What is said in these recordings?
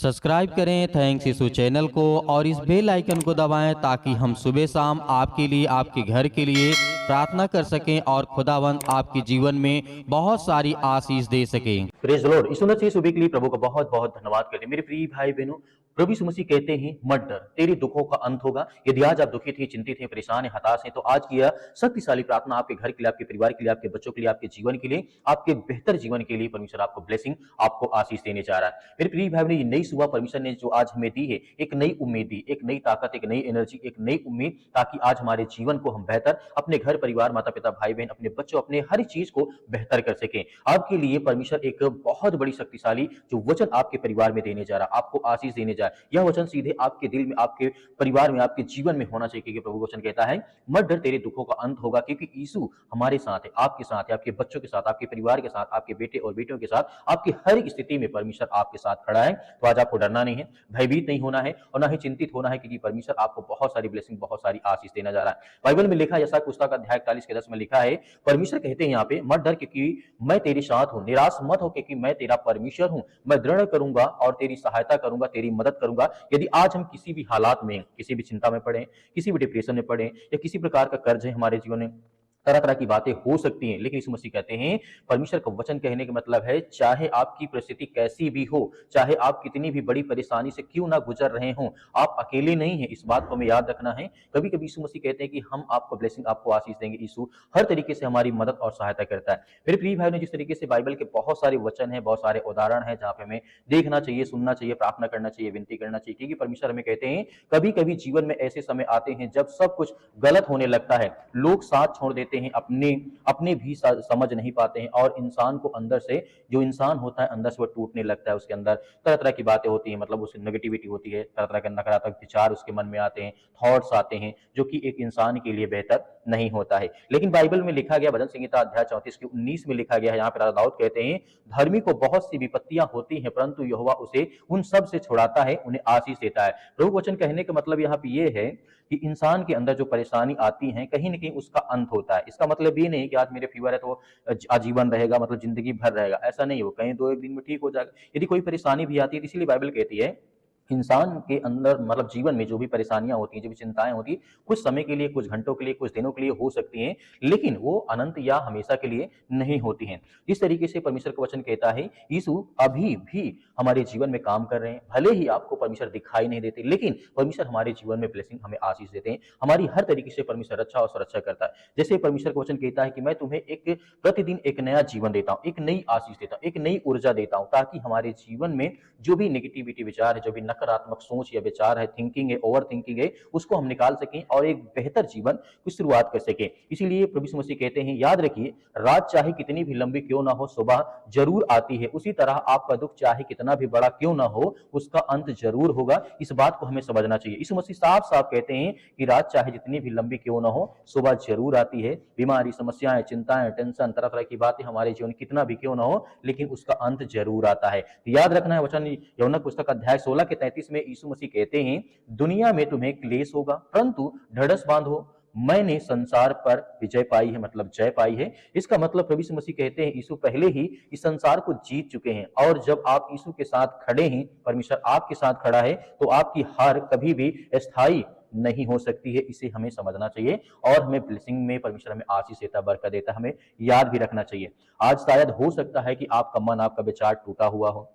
Subscribe करें thanks यीशु channel को और इस बेल आइकन को दबाएं ताकि हम सुबह शाम आपके लिए आपके घर के लिए प्रार्थना कर सकें और खुदावंद आपके जीवन में बहुत सारी आशीष दे सकें। Praise the Lord. इस सुंदर सी सुबह के लिए प्रभु का बहुत बहुत धन्यवाद करते हैं। मेरे प्रिय भाई बहनों, प्रभु यीशु मसीह कहते हैं मत डर, तेरे दुखों का अंत होगा। यदि आज आप दुखी थे, चिंतित हैं, परेशान हैं, हताश हैं, तो आज की यह शक्तिशाली प्रार्थना आपके घर के लिए, आपके परिवार के लिए, आपके बच्चों के लिए, आपके जीवन के लिए, आपके बेहतर जीवन के लिए परमेश्वर आपको ब्लेसिंग, आपको आशीष देने जा रहा है। मेरे प्रिय भाई बहनों, ये नई सुबह परमेश्वर ने जो आज हमें दी है, एक नई उम्मीद दी, एक नई ताकत, एक नई एनर्जी, एक नई उम्मीद, ताकि आज हमारे जीवन को हम बेहतर अपने घर परिवार, माता पिता, भाई बहन, अपने बच्चों, अपने हर चीज को बेहतर कर सकें। आपके लिए परमेश्वर एक बहुत बड़ी शक्तिशाली जो वचन आपके परिवार में देने जा रहा है, आपको आशीष देने जा रहा है। यह वचन सीधे आपके दिल में, आपके परिवार में, आपके जीवन में होना चाहिए, क्योंकि प्रभु वचन कहता है मत डर, तेरे दुखों का अंत होगा। क्योंकि यीशु हमारे साथ है, आपके साथ है, आपके बच्चों के साथ, आपके परिवार के साथ, आपके बेटे और बेटियों के साथ, आपकी हर एक स्थिति में परमेश्वर आपके साथ खड़ा है। तो आज आपको डरना नहीं है, भयभीत नहीं होना है और ना ही चिंतित होना है, क्योंकि परमेश्वर आपको बहुत सारी ब्लेसिंग, बहुत सारी आशीष देना जा रहा है। बाइबल में लिखा है, यशायाह पुस्तक अध्याय 41 के 10 में लिखा है, परमेश्वर कहते हैं यहाँ पे, मत डर क्योंकि मैं तेरे साथ हूं, निराश मत हो क्योंकि मैं तेरा परमेश्वर हूं, मैं दृढ़ करूंगा और तेरी सहायता करूंगा, तेरी मदद करूंगा। यदि आज हम किसी भी हालात में, किसी भी चिंता में पड़े, किसी भी डिप्रेशन में पड़े या किसी प्रकार का कर्ज है हमारे जीवन में, तरह तरह की बातें हो सकती हैं, लेकिन यीशु मसीह कहते हैं, परमेश्वर का वचन कहने का मतलब है, चाहे आपकी परिस्थिति कैसी भी हो, चाहे आप कितनी भी बड़ी परेशानी से क्यों ना गुजर रहे हों, आप अकेले नहीं हैं। इस बात को हमें याद रखना है। कभी कभी यीशु मसीह कहते हैं कि हम आपको ब्लेसिंग, आपको आशीष देंगे। यीशु हर तरीके से हमारी मदद और सहायता करता है। मेरे प्रिय भाई ने जिस तरीके से बाइबल के बहुत सारे वचन है, बहुत सारे उदाहरण है, जहां पे हमें देखना चाहिए, सुनना चाहिए, प्रार्थना करना चाहिए, विनती करना चाहिए, क्योंकि परमेश्वर हमें कहते हैं, कभी कभी जीवन में ऐसे समय आते हैं जब सब कुछ गलत होने लगता है, लोग साथ छोड़ देते हैं, अपने भी समझ नहीं पाते हैं और इंसान को अंदर से, जो इंसान होता है अंदर से वो टूटने लगता है। उसके अंदर तरह तरह की बातें होती हैं, मतलब उसकी नेगेटिविटी होती है, तरह तरह के नकारात्मक विचार उसके मन में आते हैं, थॉट्स आते हैं, जो कि एक इंसान के लिए बेहतर नहीं होता है। लेकिन बाइबल में लिखा गया, भजन संहिता अध्याय 34 के 19 में लिखा गया है, यहाँ पे राजा दाऊद कहते हैं, धर्मी को बहुत सी विपत्तियां होती हैं, परंतु यहोवा उसे उन सब से छुड़ाता है, उन्हें आशीष देता है। प्रभु वचन कहने का मतलब यहाँ पे ये है कि इंसान के अंदर जो परेशानी आती है, कहीं ना कहीं उसका अंत होता है। इसका मतलब ये नहीं कि आज मेरे फीवर है तो आजीवन रहेगा, मतलब जिंदगी भर रहेगा, ऐसा नहीं हो, कहीं दो एक दिन में ठीक हो जाएगा। यदि कोई परेशानी भी आती है, इसीलिए बाइबल कहती है, इंसान के अंदर, मतलब जीवन में जो भी परेशानियां होती हैं, जो भी चिंताएं होती हैं, कुछ समय के लिए, कुछ घंटों के लिए, कुछ दिनों के लिए हो सकती हैं, लेकिन वो अनंत या हमेशा के लिए नहीं होती हैं। जिस तरीके से परमेश्वर का वचन कहता है, यीशु अभी भी हमारे जीवन में काम कर रहे हैं। भले ही आपको परमेश्वर दिखाई नहीं देते, लेकिन परमेश्वर हमारे जीवन में ब्लेसिंग, हमें आशीष देते हैं। हमारी हर तरीके से परमेश्वर रक्षा और सुरक्षा करता है। जैसे परमेश्वर का वचन कहता है कि मैं तुम्हें एक प्रतिदिन एक नया जीवन देता हूं, एक नई आशीष देता हूं, एक नई ऊर्जा देता हूं, ताकि हमारे जीवन में जो भी नेगेटिविटी विचार है, जो भी नकारात्मक सोच या विचार है, थिंकिंग है, ओवर थिंकिंग है, उसको हम निकाल सकें और एक बेहतर जीवन की शुरुआत कर सकें। इसीलिए प्रभु यीशु मसीह कहते हैं, याद रखिए, रात चाहे कितनी भी लंबी क्यों ना हो, सुबह जरूर आती है। उसी तरह आपका दुख चाहे कितना भी बड़ा क्यों ना हो, उसका अंत जरूर होगा। इस बात को हमें समझना चाहिए। यीशु मसीह साफ साफ कहते हैं कि रात चाहे जितनी भी लंबी क्यों ना हो, सुबह जरूर आती है। बीमारी, समस्याएं, चिंताएं, टेंशन, तरह तरह की बातें हमारे जीवन कितना भी क्यों ना हो, लेकिन उसका अंत जरूर आता है। याद रखना है, वचन यूहन्ना पुस्तक अध्याय 16 के 33 में यीशु मसीह कहते हैं, दुनिया में तुम्हें क्लेश होगा, परंतु ढरस बांधो, मैंने संसार पर विजय पाई है, मतलब जय पाई है। इसका मतलब प्रभु यीशु मसीह कहते हैं, यीशु पहले ही इस संसार को जीत चुके हैं, और जब आप यीशु के साथ खड़े हैं, परमेश्वर आपके साथ खड़ा है, तो आपकी हार कभी भी स्थायी नहीं हो सकती है। इसे हमें समझना चाहिए और हमें ब्लेसिंग में परमेश्वर हमें आशीष देता, बरकत देता, हमें याद भी रखना चाहिए। आज शायद हो सकता है कि आपका मन, आपका विचार टूटा हुआ हो,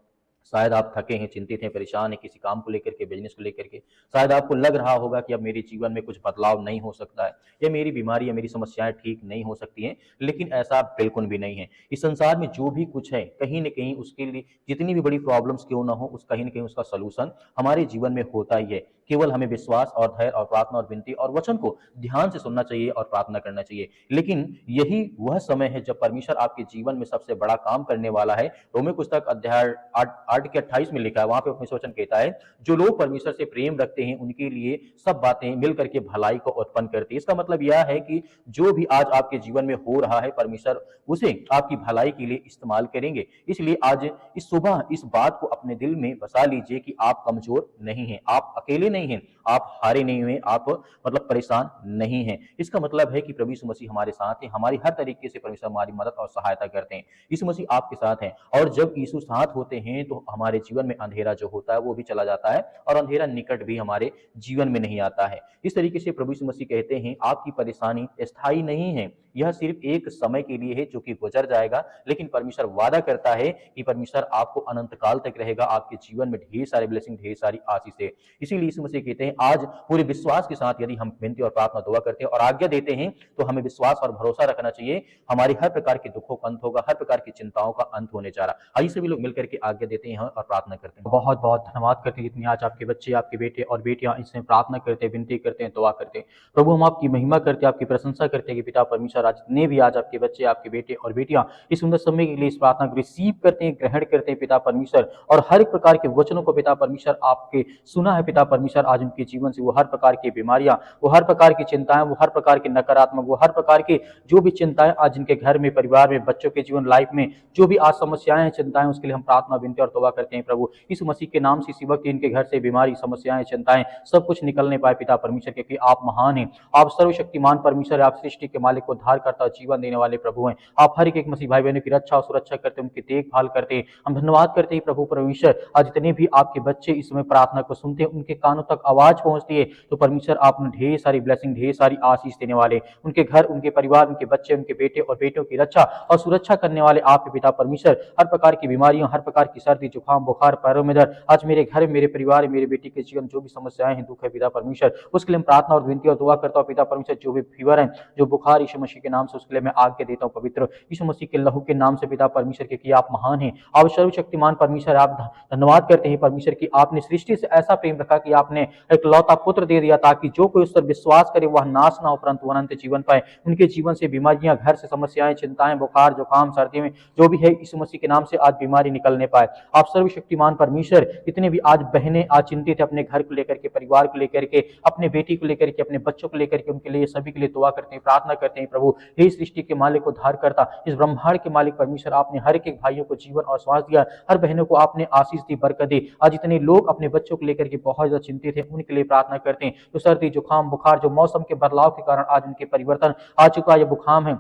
शायद आप थके हैं, चिंतित हैं, परेशान हैं, किसी काम को लेकर के, बिजनेस को लेकर के। शायद आपको लग रहा होगा कि अब मेरे जीवन में कुछ बदलाव नहीं हो सकता है, या मेरी बीमारी या मेरी समस्याएं ठीक नहीं हो सकती हैं, लेकिन ऐसा बिल्कुल भी नहीं है। इस संसार में जो भी कुछ है, कहीं न कहीं उसके लिए, जितनी भी बड़ी प्रॉब्लम्स क्यों ना हो, उस कहीं न कहीं उसका सलूशन हमारे जीवन में होता ही है। केवल हमें विश्वास और धैर्य और प्रार्थना और विनती और वचन को ध्यान से सुनना चाहिए और प्रार्थना करना चाहिए। लेकिन यही वह समय है जब परमेश्वर आपके जीवन में सबसे बड़ा काम करने वाला है। रोमी पुस्तक अध्याय 8 के 28 में लिखा है, वहां पे परमेश्वर वचन कहता है, जो लोग परमेश्वर से प्रेम रखते हैं उनके लिए सब बातें मिलकर के भलाई को उत्पन्न करती है। इसका मतलब यह है कि जो भी आज आपके जीवन में हो रहा है, परमेश्वर उसे आपकी भलाई के लिए इस्तेमाल करेंगे। इसलिए आज इस सुबह इस बात को अपने दिल में बसा लीजिए कि आप कमजोर नहीं हैं, आप अकेले नहीं हैं, आप हारे नहीं हुए, आप मतलब परेशान नहीं हैं। इसका मतलब है कि प्रभु यीशु मसीह हमारे साथ है, हमारी हर तरीके से परमेश्वर हमारी मदद और सहायता करते हैं। यीशु मसीह आपके साथ हैं, और जब यीशु साथ होते हैं तो हमारे जीवन में अंधेरा जो होता है वो भी चला जाता है और अंधेरा निकट भी हमारे जीवन में नहीं आता है। इस तरीके से प्रभु यीशु मसीह कहते हैं आपकी परेशानी स्थायी नहीं है, यह सिर्फ एक समय के लिए है जो कि गुजर जाएगा, लेकिन परमेश्वर वादा करता है कि परमेश्वर आपको अनंत काल तक रहेगा, आपके जीवन में ढेर सारे ब्लेसिंग, ढेर सारी आशीष है। इसीलिए यीशु मसीह कहते हैं आज पूरे विश्वास के साथ यदि हम विनती और प्रार्थना दुआ करते हैं और आज्ञा देते हैं तो हमें विश्वास और भरोसा रखना चाहिए हमारी हर प्रकार के दुखों का अंत होगा, हर प्रकार की चिंताओं का अंत होने जा रहा। आइए सभी लोग मिलकर के आज्ञा देते हैं और प्रार्थना करते हैं। बहुत बहुत धन्यवाद करते हैं जितनी आज आपके बच्चे, आपके बेटे और बेटियां इसमें प्रार्थना करते हैं, विनती करते हैं, दुआ करते हैं। प्रभु हम आपकी महिमा करते हैं, आपकी प्रशंसा करते हैं कि पिता परमेश्वर आज जितने भी आज आपके बच्चे, आपके बेटे और बेटियां इस सुंदर समय के लिए इस प्रार्थना को रिसीव करते हैं, ग्रहण करते हैं पिता परमेश्वर, और हर एक प्रकार के वचनों को पिता परमेश्वर आपके सुना है पिता परमेश्वर। आज उनके जीवन से वो हर प्रकार की बीमारियां, वो हर प्रकार की चिंताएं, वो हर प्रकार के नकारात्मक, वो हर प्रकार के जो भी चिंताएं आज इनके घर में, परिवार में, बच्चों के जीवन लाइफ में जो भी आज समस्याएं हैं, चिंताएं, उसके लिए हम प्रार्थना, विनती और तौबा करते हैं प्रभु इस मसीह के नाम से। इसी वक्त इनके घर से बीमारी, समस्याएं, चिंताएं सब कुछ निकलने पाए पिता परमेश्वर, क्योंकि आप महान हैं, आप सर्वशक्तिमान परमेश्वर, आप सृष्टि के मालिक, उद्धार करता, जीवन देने वाले प्रभु हैं। आप हर एक मसीह भाई बहनों की रक्षा और सुरक्षा करते, उनकी देखभाल करते। हम धन्यवाद करते हैं प्रभु परमेश्वर, आज जितने भी आपके बच्चे इस समय प्रार्थना को सुनते हैं, उनके कानों तक आवाज पहुंचती है तो परमेश्वर आप उन्हें ढेर सारी ब्लेसिंग, ढेर सारी आशीष देने वाले, उनके घर, उनके परिवार, उनके बच्चे, उनके बेटे और बेटियों की रक्षा और सुरक्षा करने वाले आपके पिता परमेश्वर। हर प्रकार की बीमारियों, हर प्रकार की सर्दी, जुकाम, बुखार, पैरों में दर्द, आज मेरे घर, मेरे परिवार, मेरे बेटी के जीवन जो भी समस्याएं हैं, दुख है पिता परमेश्वर, उसके लिए हम प्रार्थना और विनती और दुआ करता हूं पिता परमेश्वर। जो भी फीवर है, जो बुखार, यीशु मसीह के नाम से उसके लिए मैं आज्ञा देता हूं पवित्र यीशु मसीह के लहू के नाम से पिता परमेश्वर, क्योंकि आप महान हैं, आप सर्वशक्तिमान परमेश्वर। आप धन्यवाद करते हैं परमेश्वर कि आपने सृष्टि से ऐसा प्रेम रखा कि आपने एक लौता पुत्र दे दिया ताकि जो कोई उस पर विश्वास करे वह नाश ना हो परंतु अनंत जीवन पाए। उनके जीवन से बीमारियां, घर से समस्याएं, चिंताएं, बुखार, जुकाम, सर्दी में जो भी है यीशु मसीह के नाम से आज बीमारी निकलने पाए। आप सर्वशक्तिमान परमेश्वर, जितने भी आज बहनें आज चिंतित है अपने घर को लेकर के, परिवार को लेकर के, अपने बेटी को लेकर के, अपने बच्चों को लेकर के, उनके लिए सभी के लिए दुआ करते हैं, प्रार्थना करते हैं प्रभु हे सृष्टि के मालिक, उद्धार करता, इस ब्रह्मांड के मालिक परमेश्वर, आपने हर एक भाइयों को जीवन और श्वास दिया, हर बहनों को आपने आशीष दी, बरकत दी। आज इतने लोग अपने बच्चों को लेकर के बहुत ज्यादा चिंतित है, उनके लिए प्रार्थना करते हैं। जो सर्दी, जुकाम, बुखार, जो मौसम के बदलाव के कारण आज उनके परिवर्तन आ चुका है, बुखार है,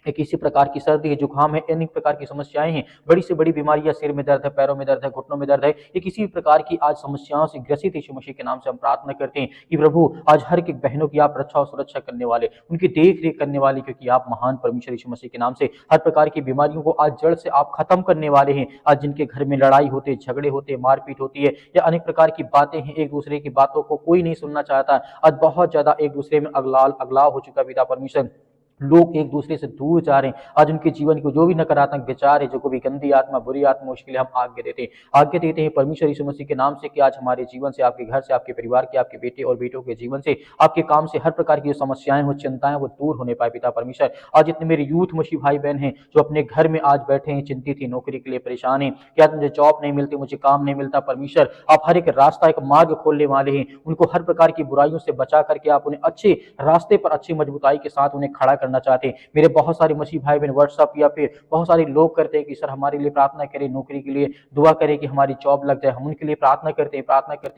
एक इसी प्रकार की सर्दी है, जुकाम है, अनेक प्रकार की समस्याएं हैं, बड़ी से बड़ी बीमारियां, सिर में दर्द है, पैरों में दर्द है, घुटनों में दर्द है, ये किसी भी प्रकार की आज समस्याओं से ग्रसित यीशु मसीह के नाम से हम प्रार्थना करते हैं कि प्रभु आज हर एक बहनों की आप रक्षा और सुरक्षा करने वाले, उनकी देख रेख करने वाले, क्योंकि आप महान परमेश्वर यीशु मसीह के नाम से हर प्रकार की बीमारियों को आज जड़ से आप खत्म करने वाले हैं। आज जिनके घर में लड़ाई होते, झगड़े होते, मारपीट होती है या अनेक प्रकार की बातें हैं, एक दूसरे की बातों को कोई नहीं सुनना चाहता, आज बहुत ज्यादा एक दूसरे में अगलाव हो चुका पिता परमेश्वर, लोग एक दूसरे से दूर जा रहे हैं। आज उनके जीवन को जो भी नकारात्मक विचार है, जो कोई भी गंदी आत्मा, बुरी आत्मा, उसके लिए हम आज्ञा देते हैं परमेश्वर यीशु मसीह के नाम से कि आज हमारे जीवन से, आपके घर से, आपके परिवार के, आपके बेटे और बेटों के जीवन से, आपके काम से हर प्रकार की जो समस्याएं हो, चिंताएं वो दूर होने पाए पिता परमेश्वर। आज जितने मेरे यूथ मसीह भाई बहन हैं जो अपने घर में आज बैठे हैं, चिंतित हैं, नौकरी के लिए परेशान हैं कि आज मुझे जॉब नहीं मिलती, मुझे काम नहीं मिलता, परमेश्वर आप हर एक रास्ता, एक मार्ग खोलने वाले हैं, उनको हर प्रकार की बुराइयों से बचा करके आप उन्हें अच्छे रास्ते पर, अच्छी मजबूताई के साथ उन्हें खड़ा करना चाहते हैं। मेरे बहुत सारे मसीह भाई बहन व्हाट्सएप या फिर बहुत सारे लोग करते हैं कि सर हमारे लिए प्रार्थना करें, नौकरी के लिए दुआ करें कि हमारी जॉब लग जाए, हम उनके लिए प्रार्थना करते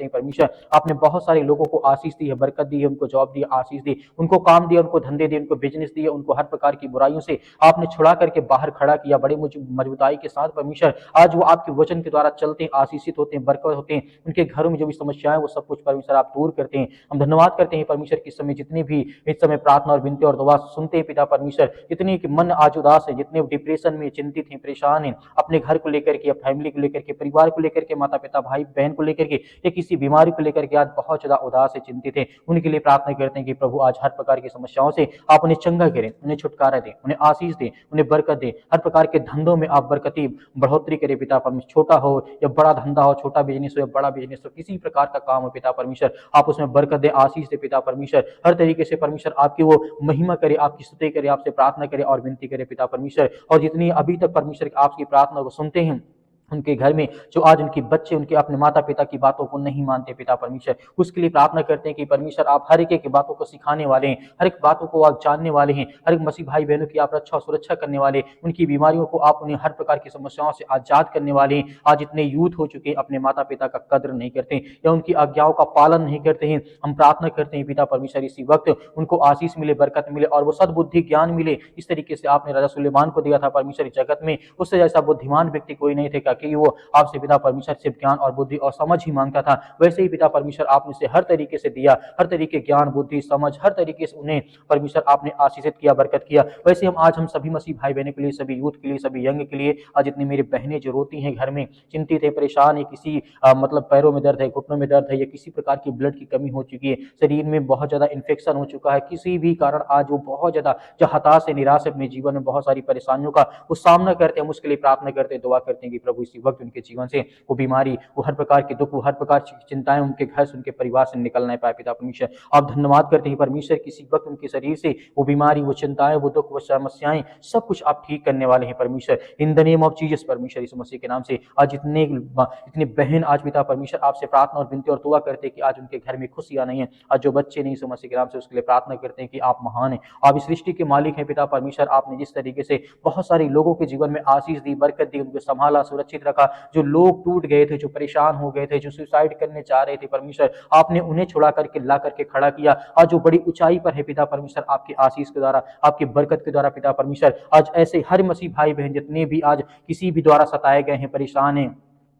हैं परमेश्वर आपने बहुत सारे लोगों को आशीष दी है, बरकत दी है, उनको जॉब दी, आशीष दी, उनको काम दिया, उनको धंधे दिए, उनको बिजनेस दिए, उनको हर प्रकार की बुराइयों से आपने छुड़ा करके बाहर खड़ा किया बड़े मजबूताई के साथ परमेश्वर। आज वो आपके वचन के द्वारा चलते हैं, आशीषित होते हैं, बरकत होते हैं, उनके घरों में जो भी समस्याएं वो सब कुछ परमेश्वर आप दूर करते हैं। हम धन्यवाद करते हैं परमेश्वर कि समय जितने भी इस समय प्रार्थना और विनती और दुआ सुनते हैं पिता परमेश्वर, जितने कि मन आज उदास है, जितने डिप्रेशन में, चिंतित हैं, परेशान हैं, अपने घर को लेकर के, फैमिली को लेकर के, परिवार को लेकर के, माता पिता, भाई बहन को लेकर के या किसी बीमारी को लेकर के आज बहुत ज्यादा उदास है, चिंतित है, उनके लिए प्रार्थना करते हैं कि प्रभु आज हर प्रकार की समस्याओं से आप उन्हें चंगा करें, उन्हें छुटकारा दें, उन्हें आशीष दें, उन्हें बरकत दें, हर प्रकार के धंधों में आप बरकती बढ़ोतरी करें पिता परमेश्वर। छोटा हो या बड़ा धंधा हो, छोटा बिजनेस हो या बड़ा बिजनेस हो, किसी प्रकार का काम हो पिता परमेश्वर आप उसमें बरकत दे, आशीष दे पिता परमेश्वर। हर तरीके से परमेश्वर आपकी वो महिमा करे, आपकी स्तुति करे, आपसे प्रार्थना करे और विनती करे पिता परमेश्वर। और जितनी अभी तक परमेश्वर आपकी प्रार्थना को सुनते हैं, उनके घर में जो आज उनके बच्चे उनके अपने माता पिता की बातों को नहीं मानते पिता परमेश्वर, उसके लिए प्रार्थना करते हैं कि परमेश्वर आप हर एक बातों को सिखाने वाले हैं, हर एक बातों को आप जानने वाले हैं, हर एक मसीह भाई बहनों की आप रक्षा और सुरक्षा करने वाले, उनकी बीमारियों को आप उन्हें हर प्रकार की समस्याओं से आजाद करने वाले हैं। आज इतने यूथ हो चुके हैं अपने माता पिता का कद्र नहीं करते या उनकी आज्ञाओं का पालन नहीं करते हैं। हम प्रार्थना करते हैं पिता परमेश्वर इसी वक्त उनको आशीष मिले, बरकत मिले और वो सद्बुद्धि ज्ञान मिले। इस तरीके से आपने राजा सुलेमान को दिया था परमेश्वर जगत में उससे जैसा बुद्धिमान व्यक्ति कोई नहीं थे, कि वो आपसे पिता परमेश्वर सिर्फ ज्ञान और बुद्धि और समझ ही मांगता था, वैसे ही पिता परमेश्वर आपने उसे हर तरीके से दिया, हर तरीके ज्ञान बुद्धि समझ हर तरीके से उन्हें परमेश्वर आपने आशीषित किया, बरकत किया। वैसे हम सभी मसीह भाई बहनों के लिए, सभी यूथ के लिए, सभी यंग के लिए, आज जितनी मेरी बहनें जो रोती हैं घर में, चिंतित है, परेशान है, किसी मतलब पैरों में दर्द है, घुटनों में दर्द है, या किसी प्रकार की ब्लड की कमी हो चुकी है, शरीर में बहुत ज्यादा इन्फेक्शन हो चुका है, किसी भी कारण आज वो बहुत ज्यादा जो हताश है, निराश है, अपने जीवन में बहुत सारी परेशानियों का वो सामना करते हैं, हम उसके लिए प्रार्थना करते हैं, दुआ करते हैं कि प्रभु इसी वक्त उनके जीवन से वो बीमारी, वो हर प्रकार के दुख, वो हर प्रकार की चिंताएं उनके घर से, उनके परिवार से निकल नहीं पाए। पिता परमेश्वर आप धन्यवाद करते हैं परमेश्वर, किसी वक्त उनके शरीर से वो बीमारी, वो चिंताएं, वो दुख, वो समस्याएं सब कुछ आप ठीक करने वाले हैं परमेश्वर, इन द नेम ऑफ जीसस परमेश्वर, यीशु मसीह के नाम से। आज इतने बहन आज पिता परमेश्वर आपसे प्रार्थना और विनती और दुआ करते हैं कि आज उनके घर में खुशियां नहीं है, आज जो बच्चे नहीं यीशु मसीह के नाम से उसके लिए प्रार्थना करते हैं कि आप महान हैं, आप इस सृष्टि के मालिक हैं पिता परमेश्वर। आपने जिस तरीके से बहुत सारे लोगों के जीवन में आशीष दी, बरकत दी, उनको संभाला, सुरक्षित रखा, जो लोग टूट गए थे, जो परेशान हो गए थे, जो सुसाइड करने चाह रहे थे परमेश्वर, आपने उन्हें छुड़ा करके ला करके खड़ा किया। आज जो बड़ी ऊंचाई पर है पिता परमेश्वर, आपकी आशीष के द्वारा, आपकी बरकत के द्वारा पिता परमेश्वर, आज ऐसे हर मसीह भाई बहन जितने भी आज किसी भी द्वारा सताए गए हैं, परेशान हैं,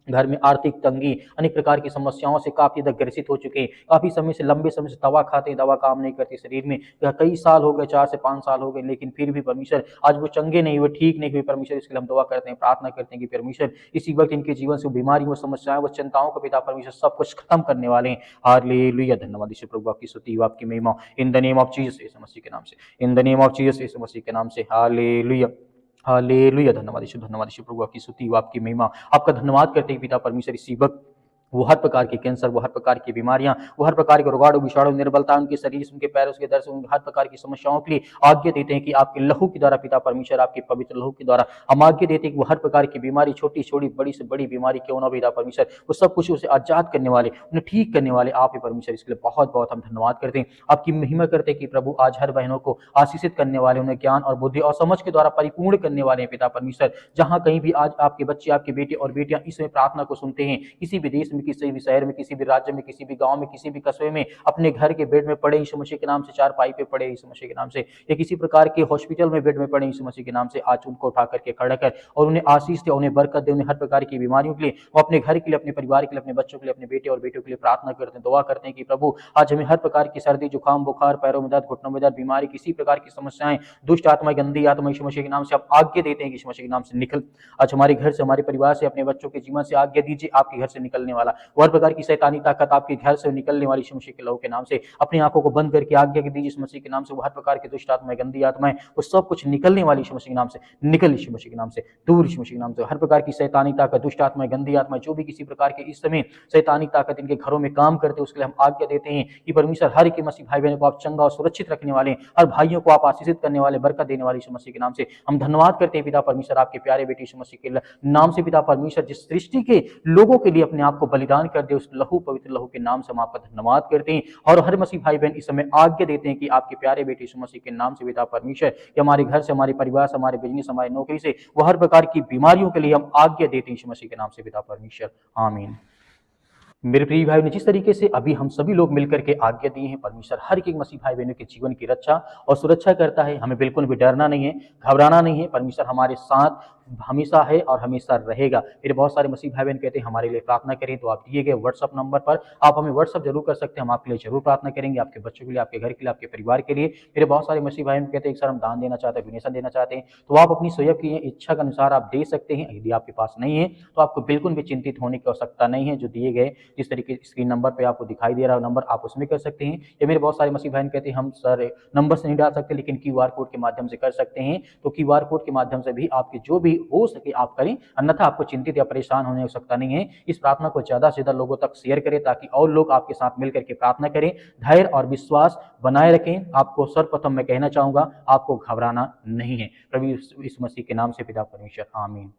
घर में आर्थिक तंगी, अनेक प्रकार की समस्याओं से काफी ज्यादा ग्रसित हो चुके हैं, काफी समय से, लंबे समय से दवा खाते हैं, दवा काम नहीं करती शरीर में, कई साल हो गए, 4 से 5 साल हो गए, लेकिन फिर भी परमेश्वर आज वो चंगे नहीं हुए, ठीक नहीं हुए परमेश्वर। इसके लिए हम दुआ करते हैं, प्रार्थना करते हैं कि परमेश्वर इसी वक्त इनके जीवन से वो बीमारी, वो समस्याएं, वो चिंताओं को पिता परमेश्वर सब कुछ खत्म करने वाले हैं। हालेलुया, धन्यवाद यीशु प्रभु, आपकी स्तुति, आपकी महिमा, in the name of Jesus Yeshu Masih के नाम से, in the name of Jesus Yeshu Masih के नाम से। हालेलुया, हालेलुया, धन्यवाद यीशु प्रभु, आपकी स्तुति, आपकी महिमा, आपका धन्यवाद करते हैं पिता परमेश्वर। इसी वक्त वो हर प्रकार के कैंसर, वो हर प्रकार की बीमारियां, वो हर प्रकार के रोगाणु विषाणु, निर्बलता, उनके शरीर से, उनके पैरों के दर्द से, उनके हर प्रकार की समस्याओं के लिए आज्ञा देते हैं कि आपके लहू के द्वारा पिता परमेश्वर, आपके पवित्र लहू के द्वारा हम आज्ञा देते हैं कि वो हर प्रकार की बीमारी, छोटी छोटी, बड़ी से बड़ी बीमारी क्यों ना पिता परमेश्वर, वो सब कुछ उसे आजाद करने वाले, उन्हें ठीक करने वाले आप ही परमेश्वर। इसके लिए बहुत बहुत हम धन्यवाद करते हैं, आपकी महिमा करते हैं कि प्रभु आज हर बहनों को आशीषित करने वाले, उन्हें ज्ञान और बुद्धि और समझ के द्वारा परिपूर्ण करने वाले हैं पिता परमेश्वर। जहां कहीं भी आज आपके बच्चे, आपके बेटे और बेटियां इसमें प्रार्थना को सुनते हैं, किसी भी देश में, किसी भी शहर में, किसी भी राज्य में, किसी भी गांव में, किसी भी कस्बे में, अपने घर के बेड में पड़े यीशु मसीह के नाम से, चारपाई पे पड़े यीशु मसीह के नाम से, या किसी प्रकार के हॉस्पिटल में बेड में पड़े यीशु मसीह के नाम से, आज उनको उठा करके खड़ा कर और उन्हें आशीष दे, उन्हें बरकत दे, उन्हें हर प्रकार की बीमारियों के लिए, वो अपने घर के लिए, अपने परिवार के लिए, अपने बच्चों के लिए, अपने बेटे और बेटियों के लिए प्रार्थना करते हैं, दुआ करते हैं कि प्रभु आज हमें हर प्रकार की सर्दी, जुकाम, बुखार, पैरों में दर्द, घुटनों में दर्द, बीमारी, किसी प्रकार की समस्याएं, दुष्ट आत्मा, गंदी आत्मा यीशु मसीह के नाम से आप आज्ञा देते हैं कि यीशु मसीह के नाम से निकल। आज हमारे घर से, हमारे परिवार से, अपने बच्चों के जीवन से आज्ञा दीजिए, आपके घर से निकलने वाला वो हर प्रकार की शैतानी ताकत आपके घर से निकलने वाली यीशु मसीह के लहू के नाम से, अपनी आंखों को बंद करके आज्ञा दीजिए यीशु मसीह के नाम से, वो हर प्रकार की दुष्ट आत्माएं, गंदी आत्माएं, वो सब कुछ निकलने वाली यीशु मसीह के नाम से, निकल यीशु मसीह के नाम से, दूर यीशु मसीह के नाम से, हर प्रकार की शैतानी ताकत, दुष्ट आत्माएं, गंदी आत्माएं, जो भी किसी प्रकार के इस समय शैतानी ताकत इनके घरों में काम करते हैं, उसके लिए हम आज्ञा देते हैं कि परमेश्वर हर एक मसीह भाई बहनों को आप चंगा और सुरक्षित रखने वाले, हर भाइयों को आप आशीषित करने वाले, बरकत देने वाले यीशु मसीह के नाम से हम धन्यवाद करते हैं पिता परमेश्वर, आपके प्यारे बेटे यीशु मसीह के नाम से पिता परमेश्वर, जिस सृष्टि के लोगों के लिए अपने आप को बलिदान कर दे, उस लहू, पवित्र लहू के नाम से हम आपका धन्यवाद करते हैं। और हर मसीह भाई बहन इस समय आज्ञा देते हैं कि आपके प्यारे बेटे यीशु मसीह के नाम से पिता परमेश्वर, कि हमारे घर से, हमारे परिवार से, हमारे बिजनेस, हमारी नौकरी से, वो हर प्रकार की बीमारियों के लिए हम आज्ञा देते हैं यीशु मसीह के नाम से पिता परमेश्वर, आमीन। मेरे प्रिय भाई ने जिस तरीके से अभी हम सभी लोग मिलकर के आज्ञा दिए हैं, परमेश्वर हर एक मसीह भाई बहनों के जीवन की रक्षा और सुरक्षा करता है, हमें बिल्कुल भी डरना नहीं है, घबराना नहीं है, परमेश्वर हमारे साथ हमेशा है और हमेशा रहेगा। मेरे बहुत सारे मसीह भाई बहन कहते हैं हमारे लिए प्रार्थना करें, तो आप दिए गए व्हाट्सअप नंबर पर आप हमें व्हाट्सअप जरूर कर सकते हैं, हम आपके लिए जरूर प्रार्थना करेंगे, आपके बच्चों के लिए, आपके घर के लिए, आपके परिवार के लिए। मेरे बहुत सारे मसीह भाई कहते हैं सर हम दान देना चाहते हैं, डोनेशन देना चाहते हैं, तो आप अपनी स्वयं की इच्छा के अनुसार आप दे सकते हैं। यदि आपके पास नहीं है तो आपको बिल्कुल भी चिंतित होने की आवश्यकता नहीं है, जो दिए गए जिस तरीके स्क्रीन नंबर पे आपको दिखाई दे रहा है नंबर, आप उसमें कर सकते हैं। या मेरे बहुत सारे मसीह भाई कहते हैं हम सर नंबर से नहीं डाल सकते, लेकिन QR कोड के माध्यम से कर सकते हैं, तो QR कोड के माध्यम से भी आपके जो भी हो सके आप करें, अन्यथा आपको चिंतित या परेशान होने की आवश्यकता नहीं है। इस प्रार्थना को ज्यादा से ज्यादा लोगों तक शेयर करें ताकि और लोग आपके साथ मिलकर के प्रार्थना करें। धैर्य और विश्वास बनाए रखें। आपको सर्वप्रथम मैं कहना चाहूंगा, आपको घबराना नहीं है। प्रभु इस मसीह के नाम से पिता परमेश्वर, आमीन।